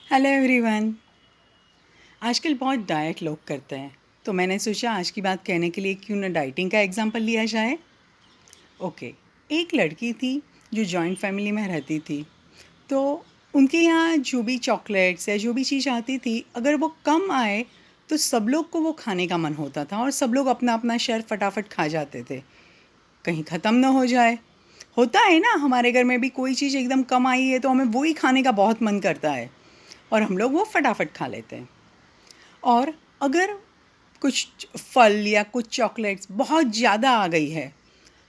Hello everyone. आजकल बहुत diet लोग करते हैं, तो मैंने सोचा आज की बात कहने के लिए क्यों ना डाइटिंग का एग्जांपल लिया जाए। ओके। एक लड़की थी जो जॉइंट फैमिली में रहती थी, तो उनके यहाँ जो भी चॉकलेट्स या जो भी चीज़ आती थी, अगर वो कम आए तो सब लोग को वो खाने का मन होता था और सब लोग अपना अपना शेयर फटाफट खा जाते थे, कहीं ख़त्म ना हो जाए। होता है ना, हमारे घर में भी कोई चीज़ एकदम कम आई है तो हमें वही खाने का बहुत मन करता है और हम लोग वो फटाफट खा लेते हैं। और अगर कुछ फल या कुछ चॉकलेट्स बहुत ज़्यादा आ गई है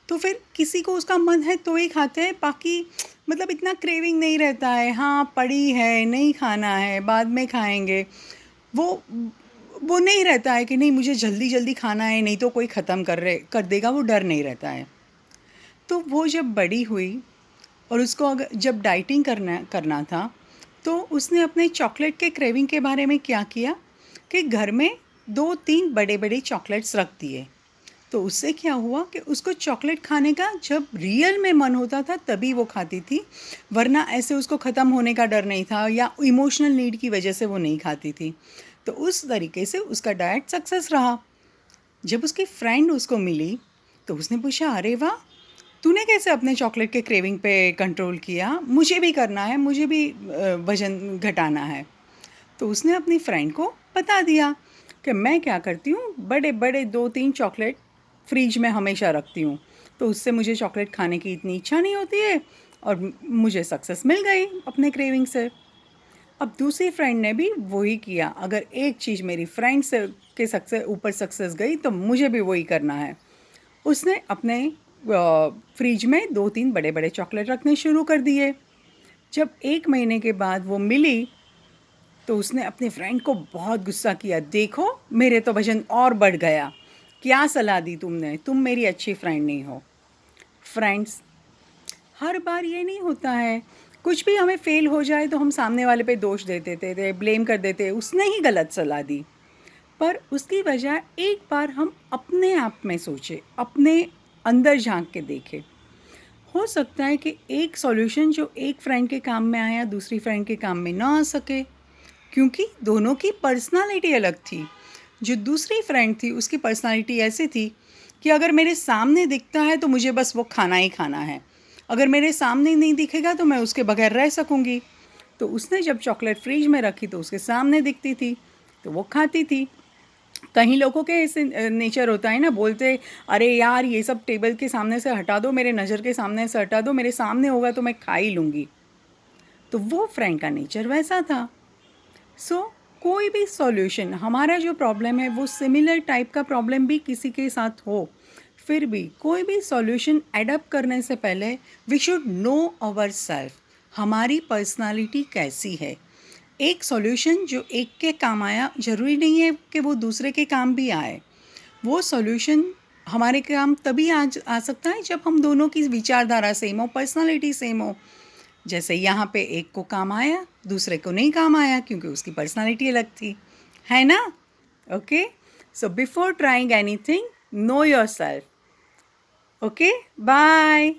तो फिर किसी को उसका मन है तो ही खाते हैं, बाकी मतलब इतना क्रेविंग नहीं रहता है। हाँ, पड़ी है, नहीं खाना है, बाद में खाएंगे। वो वो नहीं रहता है कि नहीं मुझे जल्दी जल्दी खाना है, नहीं तो कोई ख़त्म कर देगा, वो डर नहीं रहता है। तो वो जब बड़ी हुई और उसको अगर जब डाइटिंग करना करना था, तो उसने अपने चॉकलेट के क्रेविंग के बारे में क्या किया कि घर में 2-3 बड़े-बड़े चॉकलेट्स रख दिए। तो उससे क्या हुआ कि उसको चॉकलेट खाने का जब रियल में मन होता था तभी वो खाती थी, वरना ऐसे उसको ख़त्म होने का डर नहीं था या इमोशनल नीड की वजह से वो नहीं खाती थी। तो उस तरीके से उसका डाइट सक्सेस रहा। जब उसकी फ्रेंड उसको मिली तो उसने पूछा, अरे वाह, तूने कैसे अपने चॉकलेट के क्रेविंग पे कंट्रोल किया? मुझे भी करना है, मुझे भी वज़न घटाना है। तो उसने अपनी फ्रेंड को बता दिया कि मैं क्या करती हूँ, बड़े-बड़े 2-3 चॉकलेट फ्रिज में हमेशा रखती हूँ। तो उससे मुझे चॉकलेट खाने की इतनी इच्छा नहीं होती है और मुझे सक्सेस मिल गई अपने क्रेविंग से। अब दूसरी फ्रेंड ने भी वही किया। अगर एक चीज़ मेरी फ्रेंड से के ऊपर सक्सेस गई तो मुझे भी वही करना है। उसने अपने फ्रिज में 2-3 बड़े-बड़े चॉकलेट रखने शुरू कर दिए। जब 1 महीने के बाद वो मिली तो उसने अपने फ्रेंड को बहुत गुस्सा किया, देखो मेरे तो वज़न और बढ़ गया, क्या सलाह दी तुमने, तुम मेरी अच्छी फ्रेंड नहीं हो। फ्रेंड्स, हर बार ये नहीं होता है, कुछ भी हमें फ़ेल हो जाए तो हम सामने वाले पे दोष दे देते थे, ब्लेम कर देते, उसने ही गलत सलाह दी। पर उसकी बजाय एक बार हम अपने आप में सोचें, अपने अंदर झाँक के देखें। हो सकता है कि एक सॉल्यूशन जो एक फ्रेंड के काम में आया दूसरी फ्रेंड के काम में ना आ सके, क्योंकि दोनों की पर्सनालिटी अलग थी। जो दूसरी फ्रेंड थी उसकी पर्सनालिटी ऐसी थी कि अगर मेरे सामने दिखता है तो मुझे बस वो खाना ही खाना है, अगर मेरे सामने नहीं दिखेगा तो मैं उसके बगैर रह सकूँगी। तो उसने जब चॉकलेट फ्रिज में रखी तो उसके सामने दिखती थी तो वो खाती थी। कहीं लोगों के ऐसे नेचर होता है ना, बोलते अरे यार ये सब टेबल के सामने से हटा दो, मेरे नज़र के सामने से हटा दो, मेरे सामने होगा तो मैं खा ही लूँगी। तो वो फ्रेंड का नेचर वैसा था। सो कोई भी सॉल्यूशन, हमारा जो प्रॉब्लम है वो सिमिलर टाइप का प्रॉब्लम भी किसी के साथ हो, फिर भी कोई भी सॉल्यूशन एडप्ट करने से पहले we should know our self, हमारी पर्सनालिटी कैसी है। एक सॉल्यूशन जो एक के काम आया ज़रूरी नहीं है कि वो दूसरे के काम भी आए। वो सॉल्यूशन हमारे काम तभी आ सकता है जब हम दोनों की विचारधारा सेम हो, पर्सनालिटी सेम हो। जैसे यहाँ पे एक को काम आया, दूसरे को नहीं काम आया क्योंकि उसकी पर्सनालिटी अलग थी, है ना? Okay, so before trying anything, know yourself. Okay, bye.